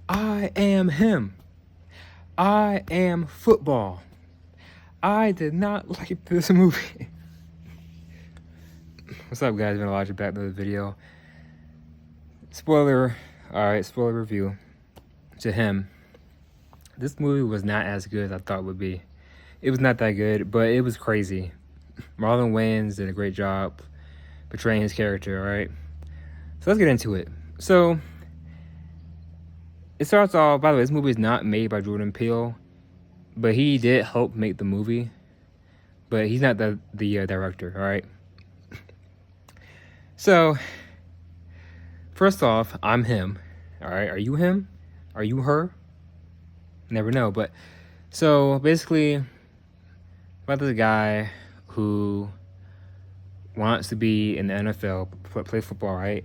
I am him. I am football. I did not like this movie. What's up, guys? Been watching back to the video. Spoiler. Alright, spoiler review. To him, this movie was not as good as I thought it would be. It was not that good, but it was crazy. Marlon Wayans did a great job portraying his character, alright? So let's get into it. So, it starts off, by the way, this movie is not made by Jordan Peele, but he did help make the movie. But he's not the director, alright? So, first off, I'm him, alright? Are you him? Are you her? Never know, but... So, basically, about this guy who wants to be in the NFL, play football, right?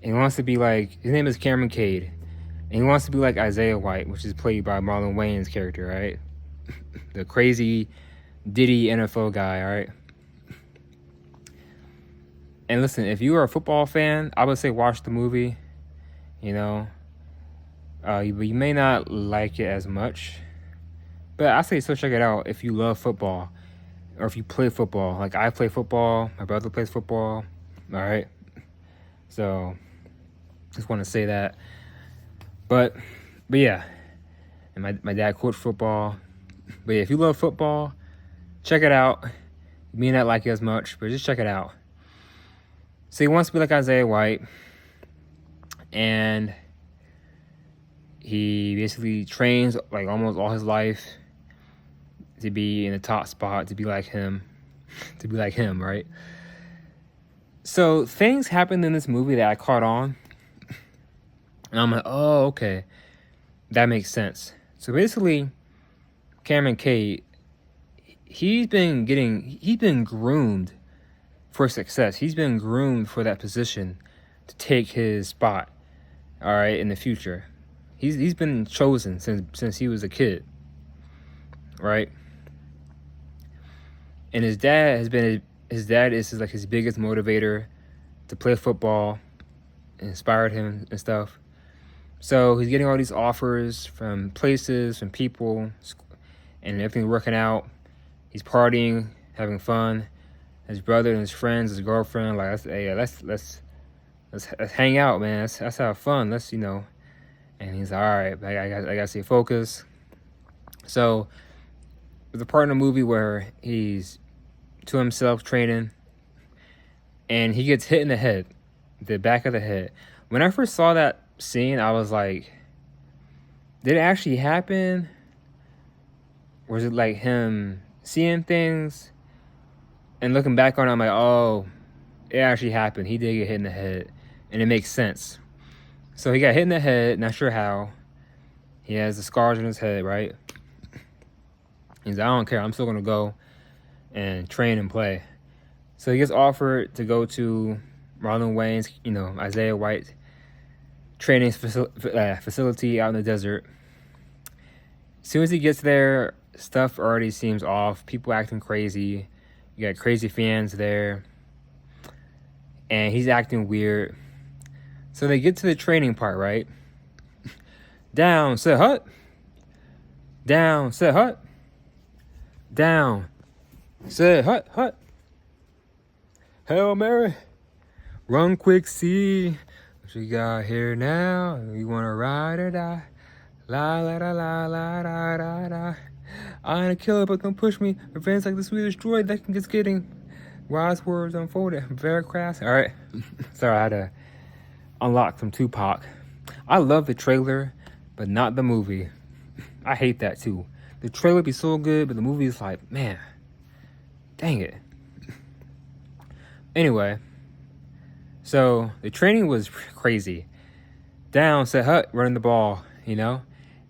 And he wants to be like... His name is Cameron Cade. And he wants to be like Isaiah White, which is played by Marlon Wayans' character, right? The crazy, Diddy NFL guy, alright? And listen, if you are a football fan, I would say watch the movie, you know. You may not like it as much, but I say still check it out if you love football, or if you play football. Like, I play football, my brother plays football, alright? So, just want to say that. But yeah, and my dad coached football. But yeah, if you love football, check it out. You may not like it as much, but just check it out. So he wants to be like Isaiah White, and he basically trains like almost all his life to be in the top spot, to be like him, right? So things happened in this movie that I caught on, and I'm like, oh, okay, that makes sense. So basically, Cameron Cade, he's been groomed for success. He's been groomed for that position to take his spot, all right, in the future. He's been chosen since he was a kid, right? And his dad is like his biggest motivator to play football, inspired him and stuff. So he's getting all these offers from places, from people, and everything's working out. He's partying, having fun. His brother and his friends, his girlfriend, like, let's hang out, man. Let's have fun. Let's, you know. And he's like, all right, I gotta stay focused. So there's a part in the movie where he's to himself training, and he gets hit in the head, the back of the head. When I first saw that scene, I was like, did it actually happen? Or is it like him seeing things? And looking back on it, I'm like, oh, it actually happened. He did get hit in the head. And it makes sense. So he got hit in the head, not sure how. He has the scars on his head, right? He's like, I don't care. I'm still going to go and train and play. So he gets offered to go to Marlon Wayans, you know, Isaiah White training facility out in the desert. As soon as he gets there, stuff already seems off. People acting crazy. You got crazy fans there. And he's acting weird. So they get to the training part, right? Down, set, hut. Down, set, hut. Down, set, hut, hut. Hail Mary. Run quick, see what you got here now. You want to ride or die? La la la la la la la la. I ain't a killer, but don't push me. Events like the Swedish droid that can get getting. Wise words unfolded. Very crass. All right. Sorry, I had to unlock from Tupac. I love the trailer, but not the movie. I hate that too. The trailer be so good, but the movie is like, man, dang it. Anyway, so the training was crazy. Down, set, hut, running the ball, you know?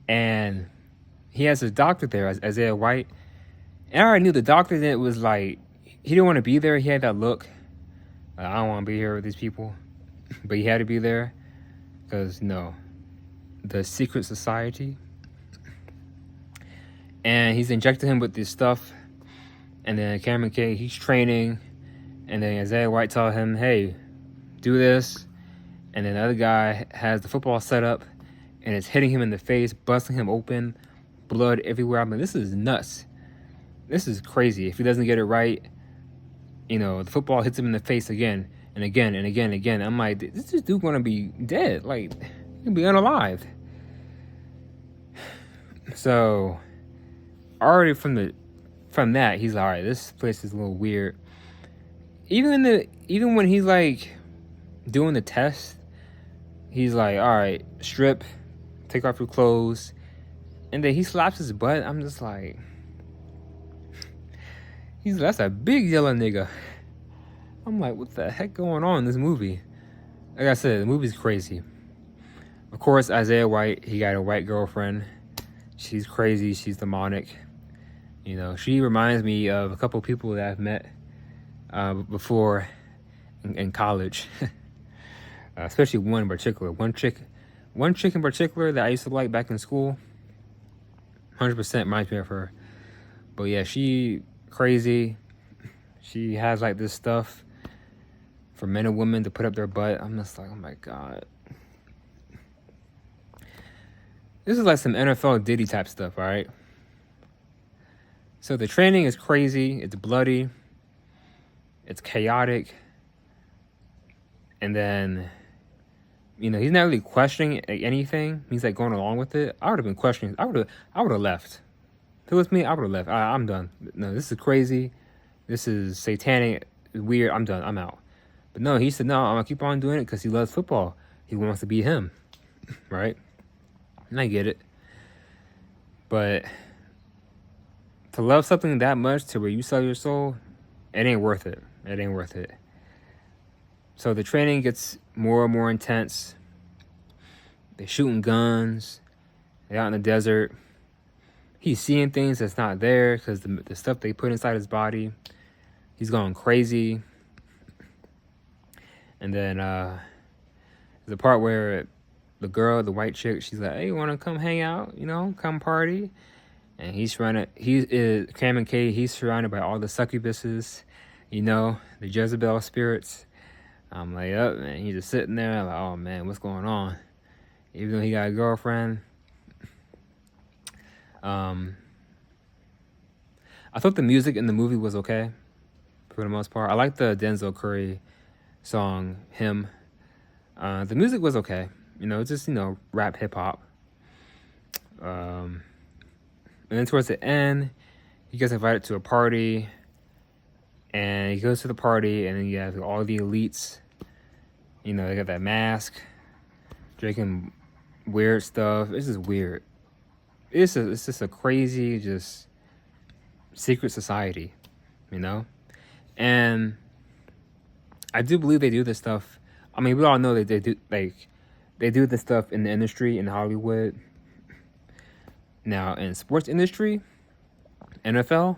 And he has a doctor there, Isaiah White. And I already knew the doctor that was like, he didn't want to be there. He had that look. Like, I don't want to be here with these people. But he had to be there. Because, no, the secret society. And he's injected him with this stuff. And then Cameron Cade, he's training. And then Isaiah White tells him, hey, do this. And then the other guy has the football set up. and it's hitting him in the face, busting him open, blood everywhere. I'm like, this is nuts. This is crazy. If he doesn't get it right, the football hits him in the face again and again and again and again. I'm like, this dude gonna be dead. Like, he's gonna be unalive. So already from that, he's like, all right, this place is a little weird. Even when he's like doing the test, he's like, all right, strip, take off your clothes, and then he slaps his butt. I'm just like, that's a big yellow nigga. I'm like, what the heck going on in this movie? Like I said, the movie's crazy. Of course, Isaiah White, he got a white girlfriend. She's crazy. She's demonic. She reminds me of a couple people that I've met before in college. Especially one in particular. One chick in particular that I used to like back in school. 100% reminds me of her. But yeah, she crazy. She has like this stuff for men and women to put up their butt. I'm just like, oh my God. This is like some NFL Diddy type stuff, all right? So the training is crazy. It's bloody. It's chaotic. And then, he's not really questioning anything. He's like going along with it. I would have been questioning. I would have left. If it was me, I would have left. I'm done. No, this is crazy. This is satanic, weird. I'm done. I'm out. But no, he said, no, I'm going to keep on doing it because he loves football. He wants to be him, right? And I get it. But to love something that much to where you sell your soul, it ain't worth it. It ain't worth it. So the training gets more and more intense. They're shooting guns. They're out in the desert. He's seeing things that's not there because the stuff they put inside his body. He's going crazy. And then there's a part where the girl, the white chick, she's like, hey, you want to come hang out? Come party? And Cameron Cay, he's surrounded by all the succubuses, the Jezebel spirits. I'm like, oh, man, he's just sitting there like, oh, man, what's going on? Even though he got a girlfriend. I thought the music in the movie was okay, for the most part. I like the Denzel Curry song, Him. The music was okay. It's just, rap, hip-hop. And then towards the end, he gets invited to a party. And he goes to the party, and then you have all the elites. They got that mask, drinking weird stuff. It's just weird. It's just a crazy, just secret society, And I do believe they do this stuff. I mean, we all know that they do this stuff in the industry, in Hollywood. Now, in sports industry, NFL,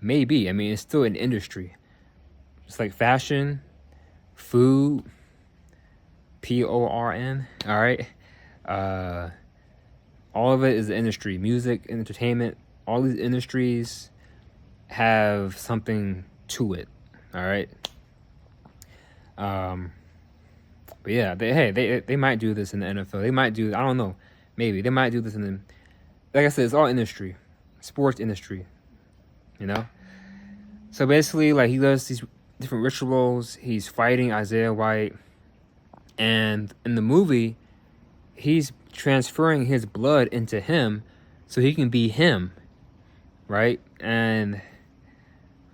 maybe. I mean, it's still an industry. It's like fashion, food, PORN, all right? All of it is the industry. Music, entertainment, all these industries have something to it, all right? But yeah, they might do this in the NFL. They might do, I don't know, maybe. They might do this in the, like I said, it's all industry. Sports industry, So basically, like, he does these different rituals. He's fighting Isaiah White. And in the movie, he's transferring his blood into him so he can be him, right? And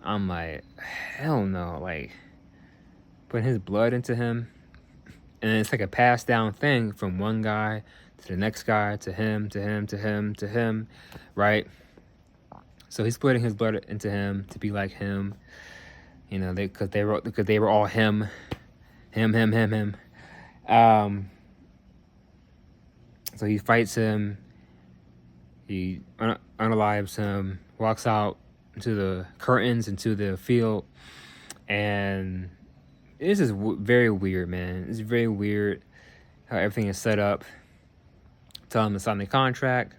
I'm like, hell no. Like, putting his blood into him. And it's like a passed down thing from one guy to the next guy, to him, to him, to him, to him, right? So he's putting his blood into him to be like him, because they were all him. So he fights him. He unalives him. Walks out into the curtains, into the field, and this is very weird, man. It's very weird how everything is set up. Tell him to sign the contract.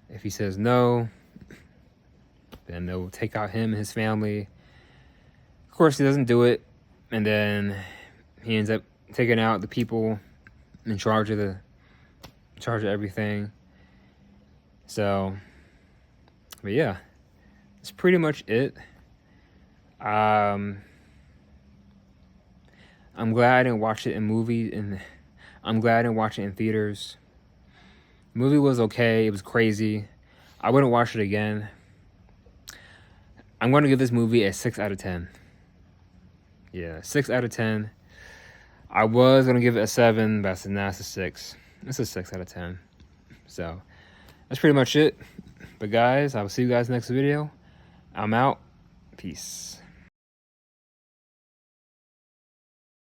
If he says no, then they'll take out him and his family. Of course, he doesn't do it. And then he ends up taking out the people in charge of the charge everything. So, but yeah, that's pretty much it. I'm glad I didn't watch it in movie, and I'm glad I didn't watch it in theaters. The movie was okay. It was crazy. I wouldn't watch it again. I'm going to give this movie a 6 out of 10. Yeah, 6 out of 10. I was going to give it a 7, but I said, nah, it's a 6. It's a 6 out of 10. So, that's pretty much it. But guys, I will see you guys next video. I'm out. Peace.